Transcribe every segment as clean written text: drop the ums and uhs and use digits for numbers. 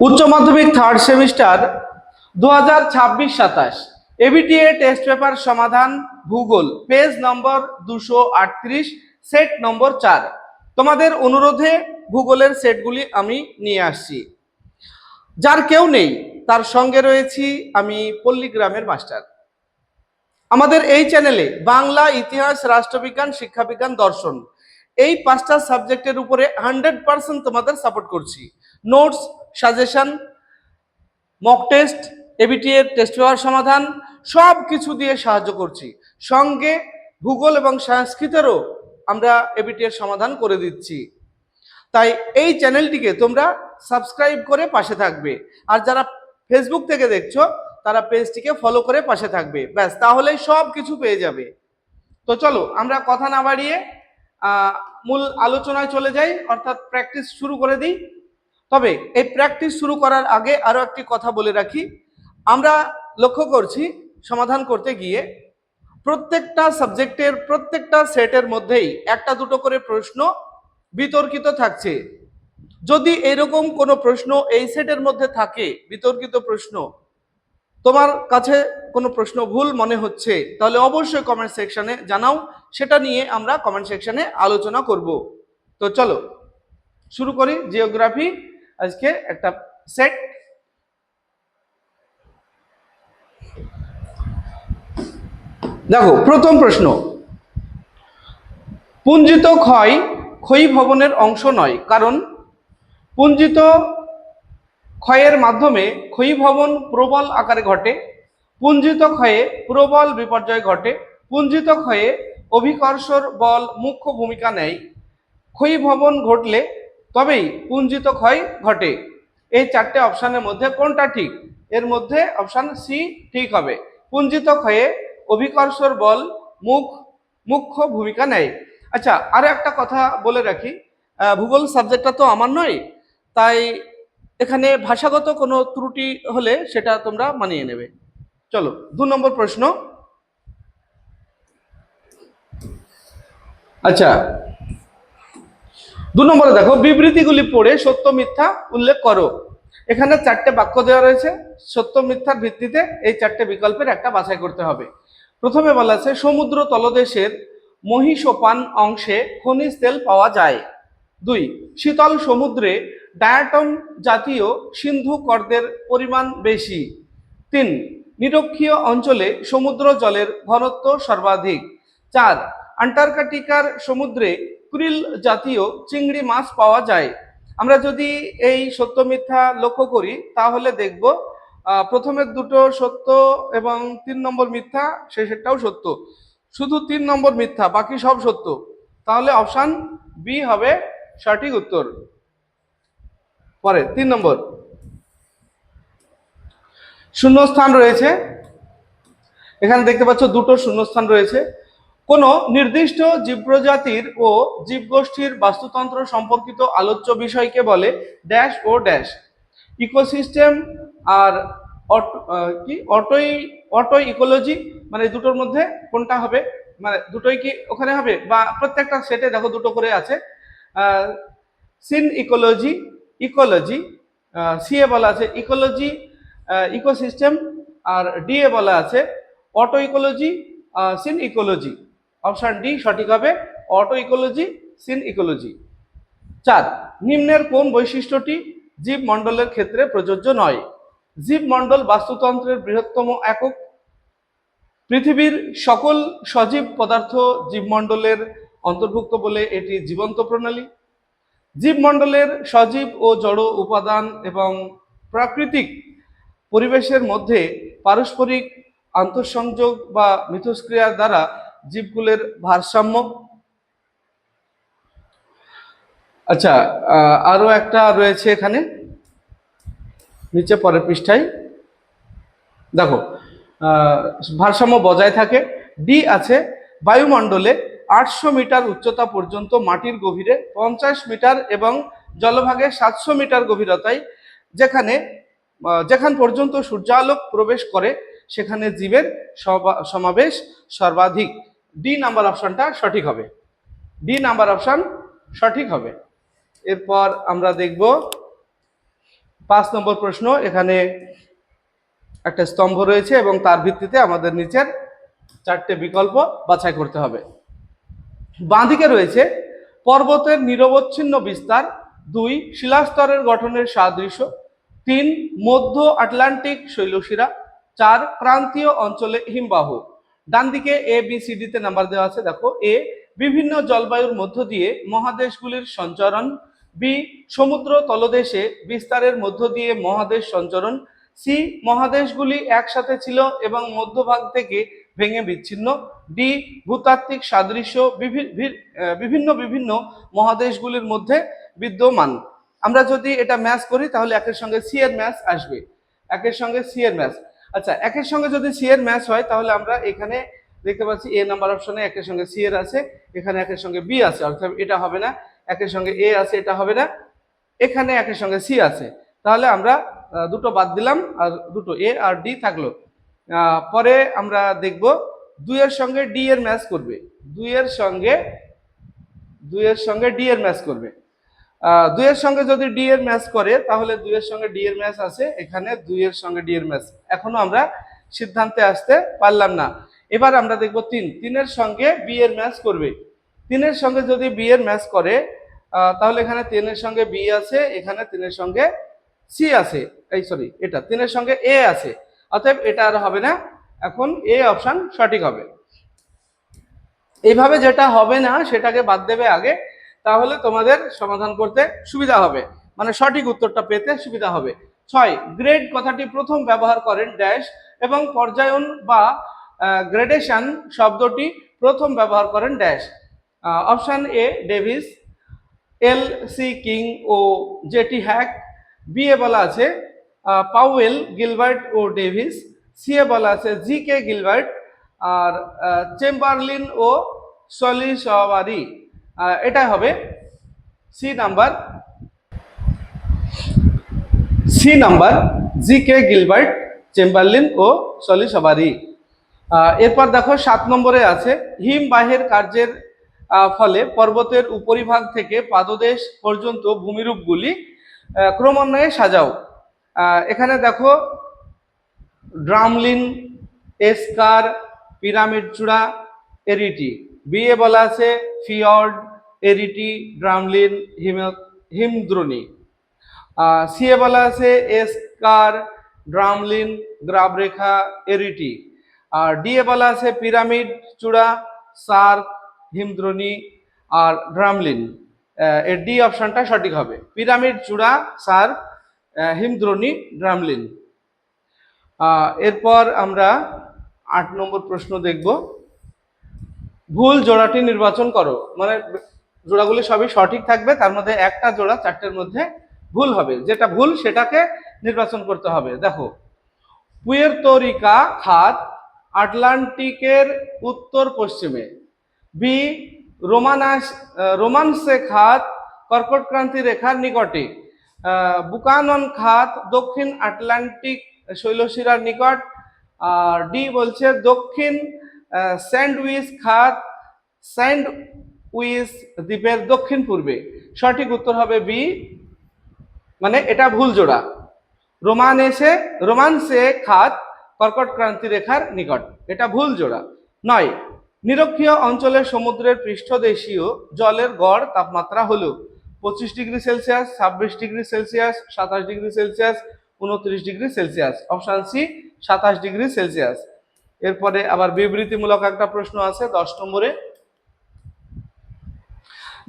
উচ্চ মাধ্যমিক third semester 2026-27 ABTA test paper সমাধান ভূগোল পেজ নম্বর 238 সেট নম্বর 4। তোমাদের অনুরোধে ভূগোলের সেটগুলি আমি নিয়ে আসছি। যার কেউ নেই তার সঙ্গে রয়েছি আমি পল্লীগ্রামের মাস্টার। আমাদের এই চ্যানেলে বাংলা, ইতিহাস, রাষ্ট্রবিজ্ঞান, শিক্ষাবিজ্ঞান, দর্শন এই 5টা সাবজেক্টের উপরে 100% তোমাদের সাপোর্ট করছি। Notes, suggestion, mock test, ABTA test paper সমাধান সব কিছু দিয়ে সাহায্য করছি। সঙ্গে ভূগোল এবং সংস্কৃতেরও আমরা এবিটিএর সমাধান করে দিচ্ছি। তাই এই চ্যানেলটিকে তোমরা সাবস্ক্রাইব করে পাশে থাকবে, আর যারা ফেসবুক থেকে দেখছো তারা পেজটিকে ফলো করে পাশে থাকবে। ব্যাস, তাহলেই সব কিছু পেয়ে যাবে। তো চলো আমরা কথা না বাড়িয়ে মূল আলোচনায় চলে যাই, অর্থাৎ প্র্যাকটিস শুরু করে দিই। তবে এই প্র্যাকটিস শুরু করার আগে আরো একটি কথা বলে রাখি। আমরা লক্ষ্য করছি সমাধান করতে গিয়ে প্রত্যেকটা সাবজেক্টের প্রত্যেকটা সেটের মধ্যেই একটা দুটো করে প্রশ্ন বিতর্কিত থাকছে। যদি এরকম কোনো প্রশ্ন এই সেটের মধ্যে থাকে, বিতর্কিত প্রশ্ন, তোমার কাছে কোনো প্রশ্ন ভুল মনে হচ্ছে, তাহলে অবশ্যই কমেন্ট সেকশনে জানাও, সেটা নিয়ে আমরা কমেন্ট সেকশনে আলোচনা করব। তো চলো শুরু করি। জিওগ্রাফি আজকে একটা সেট। দেখো প্রথম প্রশ্ন, পুঞ্জিত ক্ষয় ক্ষয়ী ভবনের অংশ নয়, কারণ পুঞ্জিত ক্ষয়ের মাধ্যমে ক্ষয়ী ভবন প্রবল আকারে ঘটে, পুঞ্জিত ক্ষয়ে প্রবল বিপর্যয় ঘটে, পুঞ্জিত ক্ষয়ে অভিকর্ষর বল মুখ্য ভূমিকা নেয়, ক্ষয়ী ভবন ঘটলে তবেই পুঞ্জিত ক্ষয় ঘটে। এই চারটে অপশানের মধ্যে কোনটা ঠিক? এর মধ্যে অপশান সি ঠিক হবে। পুঞ্জিত ক্ষয়ে অভিকর্ষর বল মুখ্য ভূমিকা নেয়। আচ্ছা, আরো একটা কথা বলে রাখি, ভূগোল সাবজেক্টটা তো আমার নয়, তাই এখানে ভাষাগত কোনো ত্রুটি হলে সেটা তোমরা মানিয়ে নেবে। চলো 2 নম্বর প্রশ্ন। আচ্ছা 2 নম্বরে দেখো, বিবৃতিগুলি পড়ে সত্য মিথ্যা উল্লেখ করো। এখানে 4টে বাক্য দেওয়া রয়েছে, সত্য মিথ্যার ভিত্তিতে এই 4টে বিকল্পের একটা বাছাই করতে হবে। প্রথমে বলা আছে সমুদ্র তলদেশের মহীসোপান অংশে খনিজ তেল পাওয়া যায়। 2, শীতল সমুদ্রে ডায়াটম জাতীয় সিন্ধু কর্দের পরিমাণ বেশি। 3, নিরক্ষীয় অঞ্চলে সমুদ্র জলের ঘনত্ব সর্বাধিক। 4, আন্টার্কটিকার সমুদ্রে ক্রিল জাতীয় চিংড়ি মাছ পাওয়া যায়। আমরা যদি এই সত্য মিথ্যা লক্ষ্য করি তাহলে দেখব প্রথমের দুটো সত্য এবং 3 নম্বর মিথ্যা, শেষেরটাও সত্য। শুধু 3 নম্বর মিথ্যা, বাকি সব সত্য। তাহলে অপশান বি হবে সঠিক উত্তর। পরে 3 নম্বর, শূন্যস্থান রয়েছে। এখানে দেখতে পাচ্ছ দুটো শূন্যস্থান রয়েছে। কোন নির্দিষ্ট জীবপ্রজাতির ও জীবগোষ্ঠীর বাস্তুতন্ত্র সম্পর্কিত আলোচ্য বিষয়কে বলে ড্যাশ ও ড্যাশ। ইকোসিস্টেম আর অটো ইকোলজি, মানে দুটোর মধ্যে কোনটা হবে? মানে দুটোই কি ওখানে হবে, বা প্রত্যেকটা সেটে দেখো দুটো করে আছে। সিন ইকোলজি, ইকোলজি, সি এ বলা আছে ইকোলজি, ইকোসিস্টেম, আর ডি এ বলা আছে auto ecology, syn ecology. Option D সঠিক হবে, অটো ইকোলজি, সিন ইকোলজি। 4, নিম্নের কোন বৈশিষ্ট্যটি জীবমণ্ডলের ক্ষেত্রে প্রযোজ্য নয়? জীবমণ্ডল বাস্তুতন্ত্রের বৃহত্তম একক। পৃথিবীর সকল সজীব পদার্থ জীবমণ্ডলের অন্তর্ভুক্ত বলে এটি জীবন্ত প্রণালী। জীবমণ্ডলের সজীব ও জড় উপাদান এবং প্রাকৃতিক পরিবেশের মধ্যে পারস্পরিক আন্তঃসংযোগ বা মিথস্ক্রিয়ার দ্বারা জীবকুলের ভারসাম্য। আচ্ছা, আরো একটা রয়েছে এখানে নিচে পরের পৃষ্ঠায়, দেখো ভারসাম্য বজায় থাকে। ডি আছে বায়ুমণ্ডলে 800 মিটার উচ্চতা পর্যন্ত মাটির গভীরে 50 মিটার এবং জলভাগে 700 মিটার গভীরতায় যেখান পর্যন্ত সূর্যালোক প্রবেশ করে সেখানে জীবের সমাবেশ সর্বাধিক। ডি নাম্বার অপশনটা সঠিক হবে। ডি নাম্বার অপশন সঠিক হবে। এরপর আমরা দেখব 5 নম্বর প্রশ্ন, এখানে একটা স্তম্ভ রয়েছে এবং তার ভিত্তিতে আমাদের নিচের 4টে বিকল্প বাছাই করতে হবে। বাঁদিকে রয়েছে পর্বতের নিরবচ্ছিন্ন বিস্তার, 2 শিলাস্তরের গঠনের সাদৃশ্য, 3 মধ্য আটলান্টিক শৈলশিরা, 4 ক্রান্তীয় অঞ্চলে হিমবাহ। ডান দিকে এ বি সি ডি তে নাম্বার দেওয়া আছে। দেখো, এ বিভিন্ন জলবায়ুর মধ্য দিয়ে মহাদেশগুলির সঞ্চরণ, বি সমুদ্র তলদেশে বিস্তারের মধ্য দিয়ে মহাদেশ সঞ্চরণ, সি মহাদেশগুলি একসাথে ছিল এবং মধ্যভাগ থেকে ভেঙে বিচ্ছিন্ন, ডি ভূতাত্ত্বিক সাদৃশ্য বিভিন্ন বিভিন্ন মহাদেশগুলির মধ্যে বিদ্যমান। আমরা যদি এটা ম্যাচ করি তাহলে একের সঙ্গে সি এর ম্যাচ আসবে, একের সঙ্গে সি এর ম্যাচ। আচ্ছা, একের সঙ্গে যদি সি এর ম্যাচ হয় তাহলে আমরা এখানে দেখতে পাচ্ছি এ নাম্বার অপশনে একের সঙ্গে সি এর আছে, এখানে একের সঙ্গে বি আছে, অর্থাৎ এটা হবে না। একের সঙ্গে এ আছে, এটা হবে না। এখানে একের সঙ্গে সি আছে, তাহলে আমরা দুটো বাদ দিলাম আর দুটো এ আর ডি থাকলো। পরে আমরা দেখব 2 এর সঙ্গে ডি এর ম্যাচ করবে, 2 এর সঙ্গে ডি এর ম্যাচ করবে। 2 এর সঙ্গে যদি ডি এর ম্যাচ করে তাহলে 2 এর সঙ্গে ডি এর ম্যাচ আছে, এখানে 2 এর সঙ্গে ডি এর ম্যাচ। এখনো আমরা সিদ্ধান্তে আসতে পারলাম না। এবার আমরা দেখব 3 এর সঙ্গে বি এর ম্যাচ করবে। 3 এর সঙ্গে যদি বি এর ম্যাচ করে তাহলে এখানে 3 এর সঙ্গে বি আছে, এখানে 3 এর সঙ্গে সি আছে, এই সরি এটা 3 এর সঙ্গে এ আছে, অতএব এটা আর হবে না। এখন এ অপশন সঠিক হবে। এইভাবে যেটা হবে না সেটাকে বাদ দেবে আগে, তাহলে তোমাদের সমাধান করতে সুবিধা হবে, মানে সঠিক উত্তরটা পেতে সুবিধা হবে। 6 গ্রেড কথাটি প্রথম ব্যবহার করেন ড্যাশ এবং পর্যায়ন বা গ্রেডেশন শব্দটি প্রথম ব্যবহার করেন dash. Option A Davis, L C King ও জেটি হ্যাক, বি এ বলা আছে পাওয়েল, গিলবার্ট ও ডেভিস, সি এ বলা আছে জি কে গিলবার্ট, আর চেম্বারলিন ও সলিসবারি। এটাই হবে সি নাম্বার জি কে গিলবার্ট, চেম্বারলিন ও সলিসবারি। এরপর দেখো 7 নম্বরে আছে হিমবাহের কার্যের ফলে পর্বতের উপরিভাগ থেকে পাদদেশ পর্যন্ত ভূমিরূপগুলি ক্রমান্বয়ে সাজাও। এখানে দেখো ড্রামলিন, এসকার, পিরামিড চূড়া, এরিটি। বি এ বলা আছে ফিয়র্ড, এরিটি, ড্রামলিন, হিমদ্রোণী। সি এ বলা আছে এসকার, ড্রামলিন, গ্রাবরেখা, এরিটি। আর ডি এ বলা আছে পিরামিড চূড়া, সার্ক, হিমদ্রোণী আর ড্রামলিন। এর ডি অপশনটা সঠিক হবে, পিরামিড চূড়া, সার্ক, হিমদ্রোণী, ড্রামলিন। এরপর আমরা 8 নম্বর প্রশ্ন দেখব। ভুল জোড়াটি নির্বাচন করো, মানে জোড়াগুলি সবই সঠিক থাকবে, তার মধ্যে একটা জোড়া 4টের মধ্যে ভুল হবে, যেটা ভুল সেটাকে নির্বাচন করতে হবে। দেখো, পুয়ের্তো রিকা খাত আটলান্টিকের উত্তর পশ্চিমে, বি রোমানসে খাত কর্কটক্রান্তি রেখার নিকটে, বুকানন খাত দক্ষিণ আটলান্টিক শৈলশিরার নিকট, আর ডি বলছে দক্ষিণ স্যান্ডউইচ খাত স্যান্ডউইচ দ্বীপের দক্ষিণ পূর্বে। সঠিক উত্তর হবে বি, মানে এটা ভুল জোড়া। রোমানসে খাত কর্কটক্রান্তি রেখার নিকট, এটা ভুল জোড়া। 9 নিরক্ষীয় অঞ্চলের সমুদ্রের পৃষ্ঠদেশীয় জলের গড় তাপমাত্রা হলো 25 degree Celsius, 26 degree Celsius, 27 degree Celsius, 29 degree Celsius. Option C 27 degree Celsius. এরপরে আবার বিবৃতিমূলক একটা প্রশ্ন আছে 10 নম্বরে।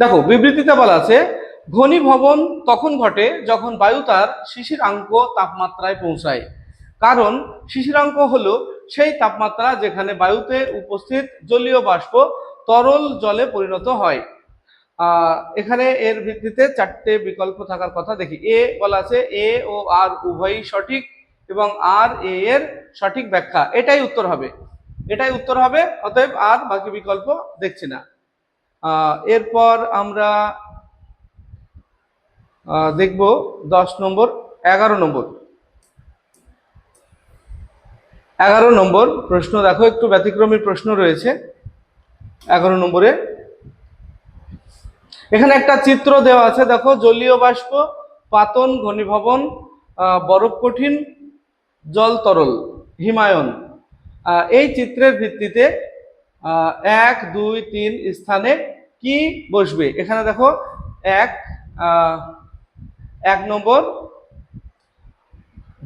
দেখো, বিবৃতিতে বলা আছে ঘনীভবন তখন ঘটে যখন বায়ু তার শিশিরাঙ্ক তাপমাত্রায় পৌঁছায়, কারণ শিশিরাঙ্ক হলো সেই তাপমাত্রা যেখানে বায়ুতে উপস্থিত জলীয় বাষ্প তরল জলে পরিণত হয়। এখানে এর ভিত্তিতে 4টে বিকল্প থাকার কথা। দেখি, এ বলা আছে এ ও আর উভয়ই সঠিক এবং আর এ এর সঠিক ব্যাখ্যা, এটাই উত্তর হবে, এটাই উত্তর হবে। অতএব আর বাকি বিকল্প দেখছি না। এরপর আমরা দেখব 10 নম্বর, 11 নম্বর। 11 নম্বর প্রশ্ন দেখো, একটু ব্যতিক্রমী প্রশ্ন রয়েছে 11 নম্বরে। এখানে একটা চিত্র দেওয়া আছে, দেখো জলীয় বাষ্প, পাতন, ঘনীভবন বরফ কঠিন, জল তরল, হিমায়ন। এই চিত্রের ভিত্তিতে 1, 2, 3 স্থানে কি বসবে? এখানে দেখো 1 নম্বর,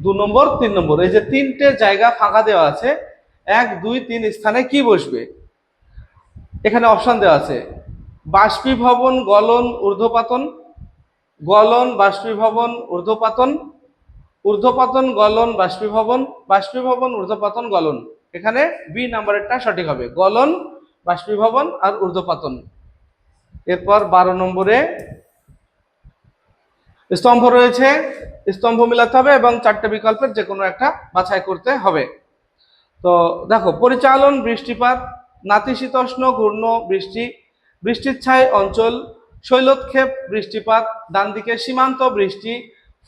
2 নম্বর, 3 নম্বর, এই যে তিনটে জায়গা ফাঁকা দেওয়া আছে। 1, 2, 3 স্থানে কি বসবে? এখানে অপশন দেওয়া আছে বাষ্পীভবন, গলন, ঊর্ধ্বপাতন, গলন, বাষ্পীভবন, ঊর্ধ্বপাতন, ঊর্ধ্বপাতন, গলন, বাষ্পীভবন, বাষ্পীভবন, ঊর্ধ্বপাতন, গলন। এখানে বি নাম্বারেরটা সঠিক হবে, গলন, বাষ্পীভবন আর ঊর্ধ্বপাতন। এরপর 12 নম্বরে স্তম্ভ রয়েছে, স্তম্ভ মিলাতে হবে এবং 4টে বিকল্পের যে কোনো একটা বাছাই করতে হবে। তো দেখো, পরিচালন, বৃষ্টিপাত, নাতিশীতোষ্ণ ঘূর্ণ বৃষ্টি, বৃষ্টিচ্ছায় অঞ্চল, শৈলোৎক্ষেপ বৃষ্টিপাত, ডান দিকে সীমান্ত বৃষ্টি,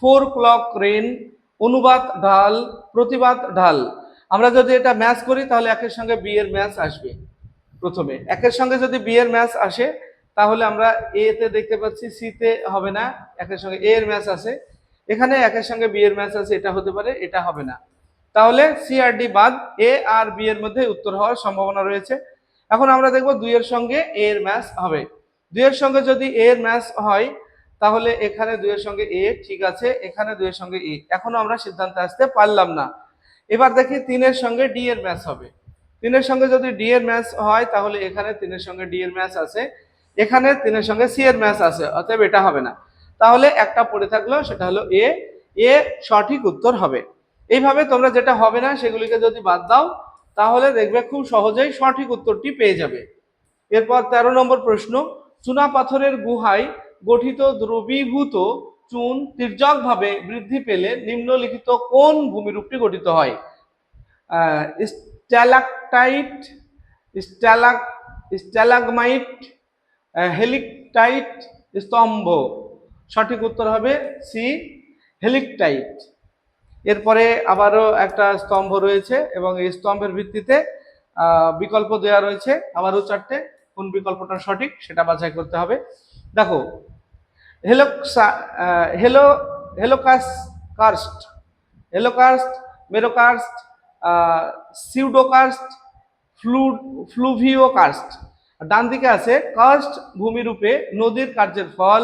4 ক্লক রেন, অনুবাদ ঢাল, প্রতিবাদ ঢাল। আমরা যদি এটা ম্যাচ করি তাহলে একের সঙ্গে বি এর ম্যাচ আসবে। প্রথমে একের সঙ্গে যদি বি এর ম্যাচ আসে তাহলে আমরা এ তে দেখতে পাচ্ছি, সি তে হবে না, একের সঙ্গে এ এর ম্যাচ আছে। এখানে একের সঙ্গে বি এর ম্যাচ আছে, এটা হতে পারে, এটা হবে না। তাহলে সি আর ডি বাদ, এ আর বি এর মধ্যে উত্তর হওয়ার সম্ভাবনা রয়েছে। এখন আমরা দেখব 2 এর সঙ্গে এ এর ম্যাচ হবে। 2 এর সঙ্গে যদি এ এর ম্যাচ হয় তাহলে এখানে 2 এর সঙ্গে এ ঠিক আছে, এখানে 2 এর সঙ্গে এ। এখনো আমরা সিদ্ধান্তে আসতে পারলাম না। এবার দেখি 3 এর সঙ্গে ডি এর ম্যাচ হবে। 3 এর সঙ্গে যদি ডি এর ম্যাচ হয় তাহলে এখানে 3 এর সঙ্গে ডি এর ম্যাচ আছে, এখানে 3 এর সঙ্গে সি এর ম্যাচ আছে, অতএব এটা হবে না। তাহলে একটা পড়ে থাকলো, সেটা হলো এ। এ সঠিক উত্তর হবে। এইভাবে তোমরা যেটা হবে না সেগুলিকে যদি বাদ দাও তাহলে দেখবে খুব সহজেই সঠিক উত্তরটি পেয়ে যাবে। এরপর 13 নম্বর প্রশ্ন, চুনা পাথরের গুহায় গঠিত দ্রবীভূত চুন তির্যকভাবে বৃদ্ধি পেলে নিম্নলিখিত কোন ভূমিরূপটি গঠিত হয়? স্ট্যালাকটাইট, স্ট্যালাগমাইট, হেলিকটাইট, স্তম্ভ। সঠিক উত্তর হবে সি, হেলিকটাইট। এরপরে আবারও একটা স্তম্ভ রয়েছে এবং এই স্তম্ভের ভিত্তিতে বিকল্প দেওয়া রয়েছে আবারও 4টে। কোন বিকল্পটা সঠিক সেটা বাছাই করতে হবে। দেখো, হেলোকার্স্ট, হেলোকার্স্ট, মেরোকার্স্ট, সিউডোকার্স্ট, ফ্লুভিওকার্স্ট। ডান দিকে আছে কার্স্ট ভূমিরূপে নদীর কার্যের ফল,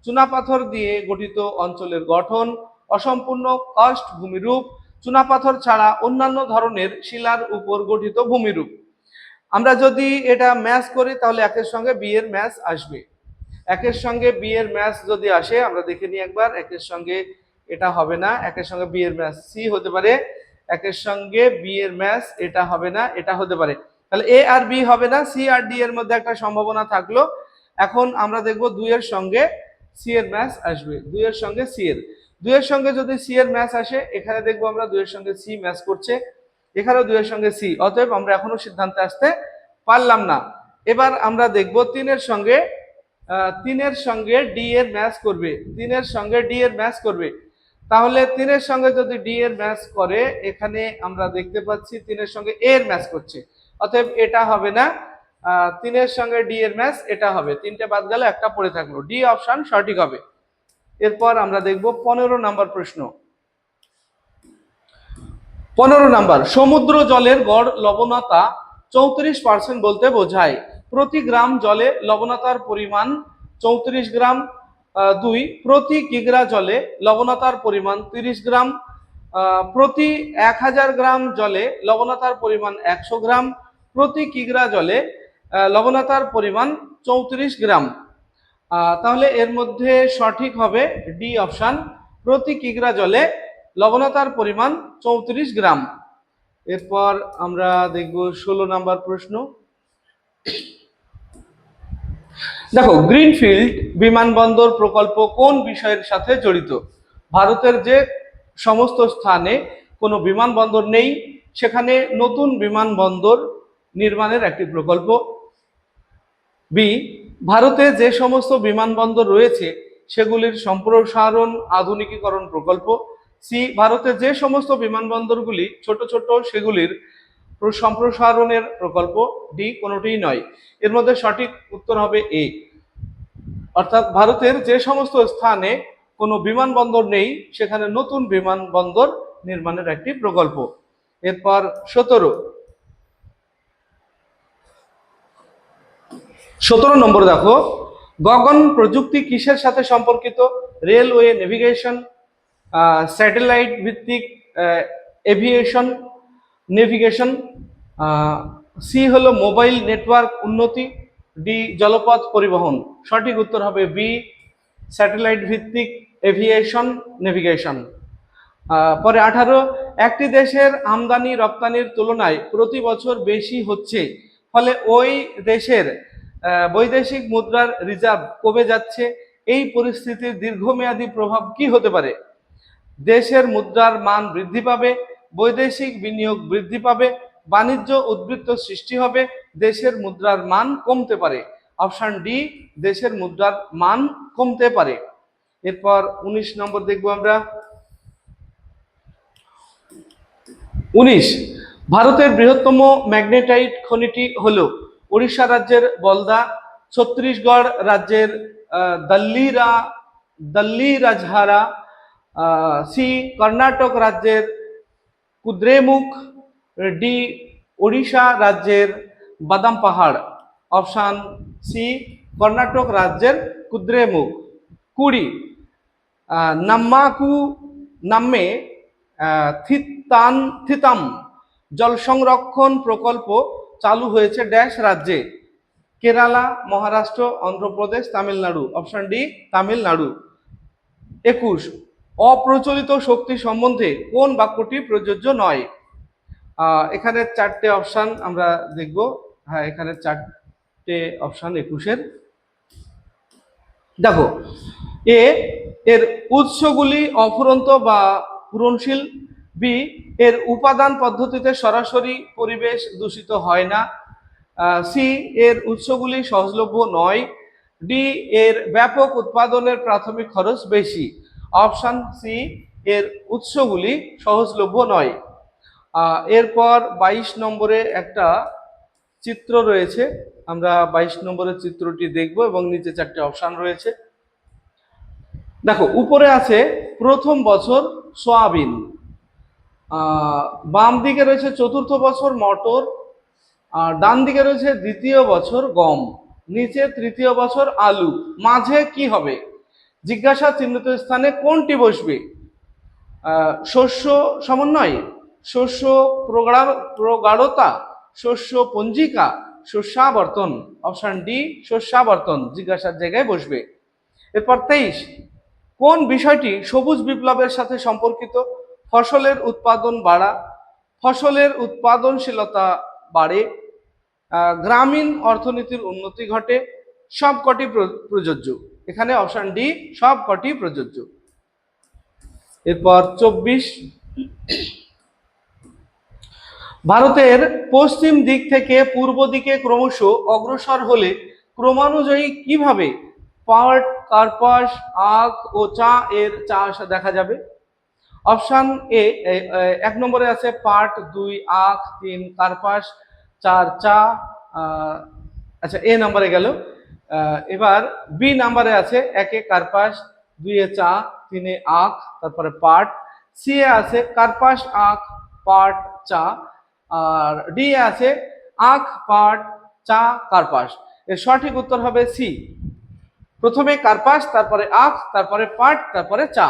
চুনাপাথর দিয়ে গঠিত অঞ্চলের গঠন, অসম্পূর্ণ কার্স্ট ভূমিরূপ, চুনাপাথর ছাড়া অন্যান্য ধরনের শিলার উপর গঠিত ভূমিরূপ। আমরা যদি এটা ম্যাচ করি তাহলে একের সঙ্গে বি এর ম্যাচ আসবে। একের সঙ্গে বি এর ম্যাচ যদি আসে, আমরা দেখে নিই একবার, একের সঙ্গে এটা হবে না, একের সঙ্গে বি এর ম্যাচ সি হতে পারে, একের সঙ্গে বি এর ম্যাচ এটা হবে না, এটা হতে পারে। তাহলে এ আর বি হবে না, সি আর ডি এর মধ্যে একটা সম্ভাবনা থাকলো। এখন আমরা দেখব 2 এর সঙ্গে সি এর ম্যাচ আসবে, 2 এর সঙ্গে সি এর। 2 এর সঙ্গে যদি সি এর ম্যাচ আসে, এখানে দেখবো আমরা 2 এর সঙ্গে সি ম্যাচ করছে, এখানেও 2 এর সঙ্গে সি, অতএব আমরা এখনো সিদ্ধান্তে আসতে পারলাম না। এবার আমরা দেখব 3 এর সঙ্গে ডি এর ম্যাচ করবে, 3 এর সঙ্গে ডি এর ম্যাচ করবে। তাহলে 3 এর সঙ্গে যদি ডি এর ম্যাচ করে, এখানে আমরা দেখতে পাচ্ছি 3 এর সঙ্গে এ এর ম্যাচ করছে, অতএব এটা হবে না। 3 এর সঙ্গে ডি এর ম্যাচ এটা হবে, 3টে বাদ গেল, একটা পড়ে থাকলো, ডি অপশন সঠিক হবে। এরপর আমরা দেখব 15 নম্বর প্রশ্ন। 15 নাম্বার, সমুদ্র জলের গড় লবণতা 34% বলতে বোঝায়। প্রতি গ্রাম জলে লবণতার পরিমাণ 34 গ্রাম। 2, প্রতি কিগ্রা জলে লবণতার পরিমাণ 30 গ্রাম। প্রতি 1000 গ্রাম জলে লবণতার পরিমাণ 100 গ্রাম। প্রতি কিগ্রা জলে লবণতার পরিমাণ 34 গ্রাম। তাহলে এর মধ্যে সঠিক হবে ডি অপশন, প্রতি কিগ্রা জলে লবণতার পরিমাণ 34 গ্রাম। এরপর আমরা দেখব 16 নাম্বার প্রশ্ন। দেখো, গ্রিনফিল্ড বিমানবন্দর প্রকল্প কোন বিষয়ের সাথে জড়িত? ভারতের যে সমস্ত স্থানে কোনো বিমানবন্দর নেই সেখানে নতুন বিমানবন্দর নির্মাণের একটি প্রকল্প। বি, ভারতে যে সমস্ত বিমানবন্দর রয়েছে সেগুলির সম্প্রসারণ আধুনিকীকরণ প্রকল্প। সি, ভারতে যে সমস্ত বিমানবন্দরগুলি ছোট ছোট সেগুলির সম্প্রসারণের প্রকল্প। ডি, কোনোটিই নয়। এর মধ্যে সঠিক উত্তর হবে এ, অর্থাৎ ভারতের যে সমস্ত স্থানে কোনো বিমানবন্দর নেই, সেখানে নতুন বিমানবন্দর নির্মাণের একটি প্রকল্প। এরপর 17 নম্বর দেখো, গগন প্রযুক্তি কিসের সাথে সম্পর্কিত? রেলওয়ে নেভিগেশন, স্যাটেলাইট ভিত্তিক এভিয়েশন নেভিগেশন, সি হলো মোবাইল নেটওয়ার্ক উন্নতি, ডি জলপথ পরিবহন। সঠিক উত্তর হবে বি, স্যাটেলাইট ভিত্তিক এভিয়েশন নেভিগেশন। পরে 18, একটি দেশের আমদানি রপ্তানির তুলনায় প্রতি বছর বেশি হচ্ছে, ফলে ওই দেশের বৈদেশিক মুদ্রার রিজার্ভ কমে যাচ্ছে। এই পরিস্থিতির দীর্ঘমেয়াদী প্রভাব কি হতে পারে? দেশের মুদ্রার মান বৃদ্ধি পাবে, বৈদেশিক বিনিয়োগ বৃদ্ধি পাবে, বাণিজ্য উদ্বৃত্ত সৃষ্টি হবে, দেশের মুদ্রার মান কমতে পারে। অপশন ডি, দেশের মুদ্রার মান কমতে পারে। এরপর 19 নম্বর দেখবো আমরা। 19, ভারতের বৃহত্তম ম্যাগনেটাইট খনিটি হলো উড়িষ্যা রাজ্যের বলদা, ছত্তিশগড় রাজ্যের দল্লি রাজহারা, সি কর্ণাটক রাজ্যের কুদ্রেমুখ, ডি ওড়িশা রাজ্যের বাদাম পাহাড়। অপশান সি, কর্ণাটক রাজ্যের কুদ্রেমুখ। 20, নাম্মাকু নামে থিতাম জল সংরক্ষণ প্রকল্প চালু হয়েছে ড্যাশ রাজ্যে? কেরালা, মহারাষ্ট্র, অন্ধ্রপ্রদেশ, তামিলনাড়ু। Option D, Tamil Nadu. 21, অপ্রচলিত শক্তি সম্বন্ধে কোন বাক্যটি প্রযোজ্য নয়? এখানে 4টে অপশন আমরা দেখব। হ্যাঁ, এখানে 4টে অপশন 21-এর। দেখো, এ এর উৎসগুলি অফুরন্ত বা পূরণশীল, বি এর উপাদান পদ্ধতিতে সরাসরি পরিবেশ দূষিত হয় না, সি এর উৎসগুলি সহজলভ্য নয়, ডি এর ব্যাপক উৎপাদনের প্রাথমিক খরচ বেশি। অপশন সি, এর উৎসগুলি সহজলভ্য নয়। এরপর 22 নম্বরে একটা চিত্র রয়েছে, আমরা 22 নম্বরের চিত্রটি দেখব এবং নিচে 4টে অপশন রয়েছে। দেখো, উপরে আছে প্রথম বছর সয়াবিন, বাম দিকে রয়েছে চতুর্থ বছর মটর, আর ডান দিকে রয়েছে দ্বিতীয় বছর গম, নিচে তৃতীয় বছর আলু, মাঝে কি হবে? জিজ্ঞাসা চিহ্নিত স্থানে কোনটি বসবে? শস্য সমন্বয়, শস্য প্রগাঢ়তা, শস্য পঞ্জিকা, শস্যাবর্তন। অপশন ডি, শস্যাবর্তন জিজ্ঞাসার জায়গায় বসবে। এরপর 23, কোন বিষয়টি সবুজ বিপ্লবের সাথে সম্পর্কিত? ফসলের উৎপাদন বাড়া, ফসলের উৎপাদনশীলতা বাড়ে, গ্রামীণ অর্থনীতির উন্নতি ঘটে, সবকটি প্রযোজ্য। এখানে অপশন ডি, সবকটি প্রযোজ্য। এরপর 24, ভারতের পশ্চিম দিক থেকে পূর্ব দিকে ক্রমশ অগ্রসর হলে ক্রমানুযায়ী কিভাবে পাট, কার্পাস, আখ ও চা এর চাষ দেখা যাবে? অপশন এ, 1 নম্বরে আছে পাট, 2 আখ, 3 কার্পাস, 4 চা। আচ্ছা, এ নম্বরে গেল। এবার বি নাম্বারে আছে 1-এ কার্পাস, 2-এ চা, 3-এ আখ, তারপরে পাট। সি এ আছে কার্পাস, আখ, পাট, চা। আর ডি এ আছে আখ, পাট, চা, কার্পাস। এর সঠিক উত্তর হবে সি, প্রথমে কার্পাস, তারপরে আখ, তারপরে পাট, তারপরে চা।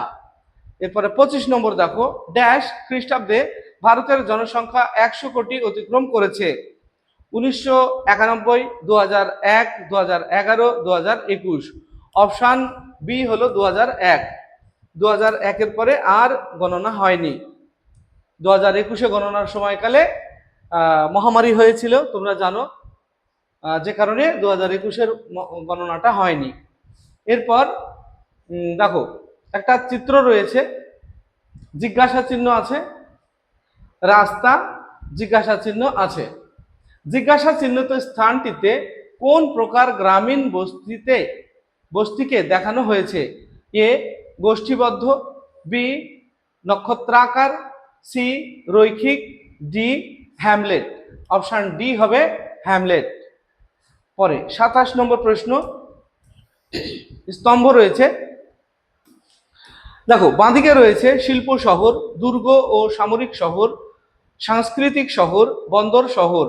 এরপরে 25 নম্বর দেখো, ড্যাশ খ্রিস্টাব্দে ভারতের জনসংখ্যা 100 কোটি অতিক্রম করেছে? 1991, 2001, 2011, 2021। অপশান বি হলো 2001। 2001-এর পরে আর গণনা হয়নি। 2021-এ গণনার সময়কালে মহামারী হয়েছিল, তোমরা জানো, যে কারণে 2021-এর গণনাটা হয়নি। এরপর দেখো, একটা চিত্র রয়েছে, জিজ্ঞাসা চিহ্ন আছে, রাস্তা, জিজ্ঞাসা চিহ্ন আছে। জিজ্ঞাসা চিহ্নিত স্থানটিতে কোন প্রকার গ্রামীণ বস্তিকে দেখানো হয়েছে? এ গোষ্ঠীবদ্ধ, বি নক্ষত্রাকার, সি রৈখিক, ডি হ্যামলেট। অপশন ডি হবে হ্যামলেট। পরে 27 নম্বর প্রশ্ন, স্তম্ভ রয়েছে, দেখো বাঁদিকে রয়েছে শিল্প শহর, দুর্গ ও সামরিক শহর, সাংস্কৃতিক শহর, বন্দর শহর।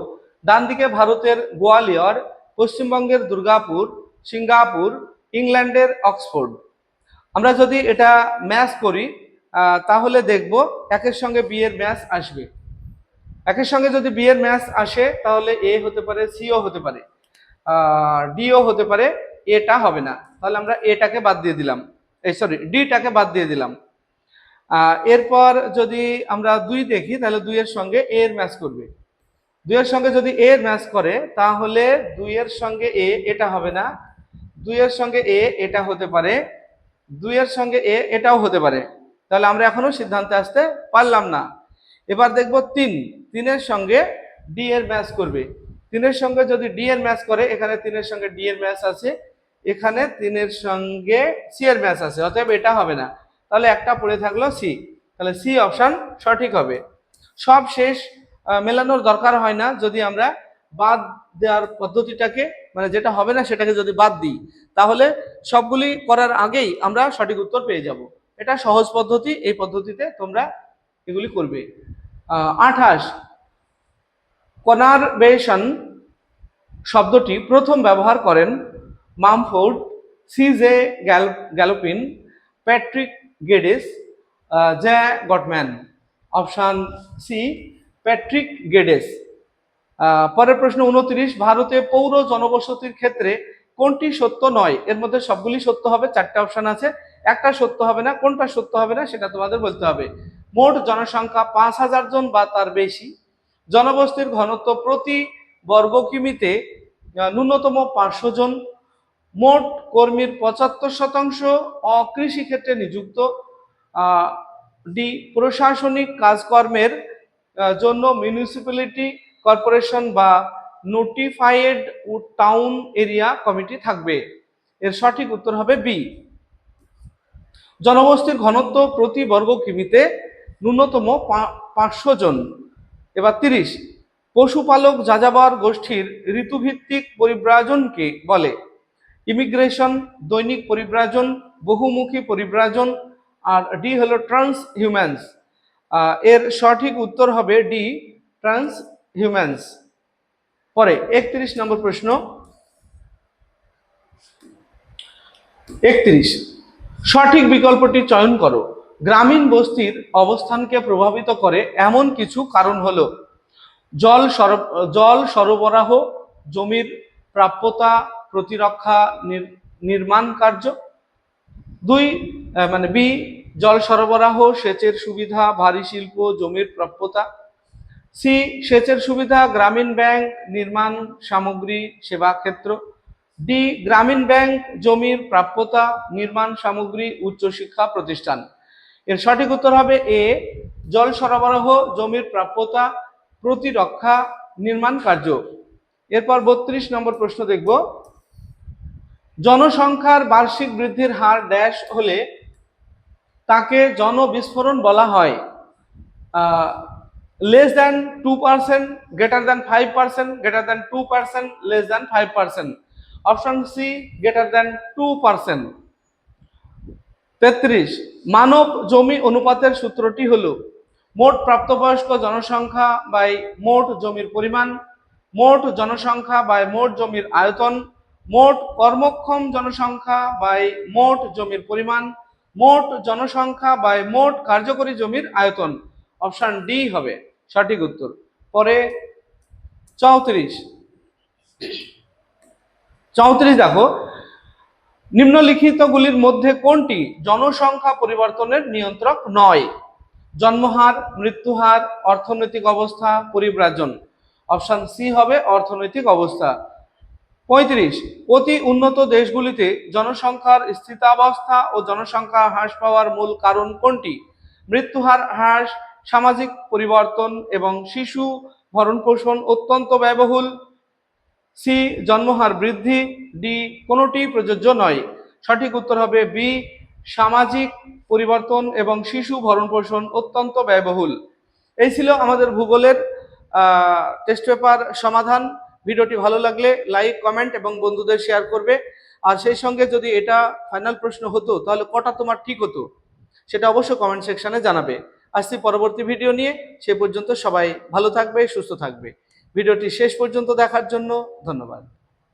ডান দিকে ভারতের গোয়ালিয়র, পশ্চিমবঙ্গের দুর্গাপুর, সিঙ্গাপুর, ইংল্যান্ডের অক্সফোর্ড। আমরা যদি এটা ম্যাচ করি তাহলে দেখব একের সঙ্গে বি এর ম্যাচ আসবে। একের সঙ্গে যদি বি এর ম্যাচ আসে তাহলে এ হতে পারে, সিও হতে পারে, ডিও হতে পারে, এটা হবে না। তাহলে আমরা এটাকে বাদ দিয়ে দিলাম, সরি ডিটাকে বাদ দিয়ে দিলাম। এরপর যদি আমরা 2 দেখি তাহলে 2 এর সঙ্গে এ এর ম্যাচ করবে। 2 এর সঙ্গে যদি এ এর ম্যাচ করে তাহলে 2 এর সঙ্গে এ এটা হবে না, 2 এর সঙ্গে এ এটা হতে পারে, 2 এর সঙ্গে এ এটাও হতে পারে। তাহলে আমরা এখনো সিদ্ধান্তে আসতে পারলাম না। এবার দেখব 3 এর সঙ্গে ডি এর ম্যাচ করবে। 3 এর সঙ্গে যদি ডি এর ম্যাচ করে, এখানে 3 এর সঙ্গে ডি এর ম্যাচ আছে, এখানে 3 এর সঙ্গে সি এর ম্যাচ আছে, অতএব এটা হবে না। তাহলে একটা পড়ে থাকলো সি, তাহলে সি অপশন সঠিক হবে। সব শেষ মেলানোর দরকার হয় না, যদি আমরা বাদ দেওয়ার পদ্ধতিটাকে, মানে যেটা হবে না সেটাকে যদি বাদ দিই তাহলে সবগুলি করার আগেই আমরা সঠিক উত্তর পেয়ে যাব। এটা সহজ পদ্ধতি, এই পদ্ধতিতে তোমরা এগুলি করবে। 28 কনারভেশন শব্দটি প্রথম ব্যবহার করেন Mumford, CJ Galpin, Patrick Geddes, Jean Gottmann. Option C Patrick Geddes. পরের প্রশ্ন 29 ভারতে পৌর জনবসতির ক্ষেত্রে কোনটি সত্য নয়? এর মধ্যে সবগুলি সত্য হবে, 4টে অপশন আছে, একটা সত্য হবে না। কোনটা সত্য হবে না সেটা তোমাদের বলতে হবে। মোট জনসংখ্যা 5,000 জন বা তার বেশি, জনবসতির ঘনত্ব প্রতি বর্গ কিমিতে ন্যূনতম 500 জন, মোট কর্মীর 75% অকৃষি ক্ষেত্রে নিযুক্ত, ডি প্রশাসনিক কাজকর্মের জন্য মিউনিসিপ্যালিটি কর্পোরেশন বা নোটিফাইড টাউন এরিয়া কমিটি থাকবে। এর সঠিক উত্তর হবে বি। জনবসতির ঘনত্ব প্রতি বর্গ কিমিতে ন্যূনতম 500 জন। এবার 30 পশুপালক যাযাবর গোষ্ঠীর ঋতুভিত্তিক পরিব্রাজনকে বলে ইমিগ্রেশন, দৈনিক পরিব্রাজন, বহুমুখী পরিব্রাজন, আর ডি হলো ট্রান্স হিউম্যান্স। এর সঠিক উত্তর হবে ডি ট্রান্স হিউম্যান্স। পরে 31 নম্বর প্রশ্ন। 31 সঠিক বিকল্পটি চয়ন করো। গ্রামীণ বস্তির অবস্থানকে প্রভাবিত করে এমন কিছু কারণ হলো জল সরবরাহ, জমির প্রাপ্যতা, প্রতিরক্ষা, নির্মাণ কার্য। 2 মানে বি জল সরবরাহ, সেচের সুবিধা, ভারী শিল্প, জমির প্রাপ্যতা। সি সেচের সুবিধা, গ্রামীণ ব্যাংক, নির্মাণ সামগ্রী, সেবা ক্ষেত্র। ডি গ্রামীণ ব্যাংক, জমির প্রাপ্যতা, নির্মাণ সামগ্রী, উচ্চশিক্ষা প্রতিষ্ঠান। এর সঠিক উত্তর হবে এ জল সরবরাহ, জমির প্রাপ্যতা, প্রতিরক্ষা, নির্মাণ কার্য। এরপর 32 নম্বর প্রশ্ন দেখব। জনসংখ্যার বার্ষিক বৃদ্ধির হার ড্যাশ হলে তাকে জনবিস্ফোরণ বলা হয়। less than 2%, greater than 5%, greater than 2%, less than 5%. Option C greater than 2%। 33 মানব জমি অনুপাতের সূত্রটি হলো মোট প্রাপ্তবয়স্ক জনসংখ্যা বাই মোট জমির পরিমাণ, মোট জনসংখ্যা বাই মোট জমির আয়তন, মোট কর্মক্ষম জনসংখ্যা বাই মোট জমির পরিমাণ, মোট জনসংখ্যা বাই মোট কার্যকরী জমির আয়তন। অপশন ডি হবে সঠিক উত্তর। পরে 34 দেখো, নিম্নলিখিতগুলির মধ্যে কোনটি জনসংখ্যা পরিবর্তনের নিয়ন্ত্রক নয়? জন্মহার, মৃত্যুহার, অর্থনৈতিক অবস্থা, পরিব্রাজন। অপশন সি হবে অর্থনৈতিক অবস্থা। 35 অতি উন্নত দেশগুলিতে জনসংখ্যার স্থিতাবস্থা ও জনসংখ্যা হ্রাস পাওয়ার মূল কারণ কোনটি? মৃত্যুহার হ্রাস, সামাজিক পরিবর্তন এবং শিশু ভরণ পোষণ অত্যন্ত ব্যয়বহুল। সি জন্মহার বৃদ্ধি, ডি কোনোটি প্রযোজ্য নয়। সঠিক উত্তর হবে বি সামাজিক পরিবর্তন এবং শিশু ভরণ পোষণ অত্যন্ত ব্যয়বহুল। এই ছিল আমাদের ভূগোলের টেস্ট পেপার সমাধান। ভিডিওটি ভালো লাগলে লাইক, কমেন্ট এবং বন্ধুদের শেয়ার করবে। আর সেই সঙ্গে যদি এটা ফাইনাল প্রশ্ন হতো তাহলে কটা তোমার ঠিক হতো সেটা অবশ্যই কমেন্ট সেকশনে জানাবে। আসছি পরবর্তী ভিডিও নিয়ে, সে পর্যন্ত সবাই ভালো থাকবে, সুস্থ থাকবে। ভিডিওটি শেষ পর্যন্ত দেখার জন্য ধন্যবাদ।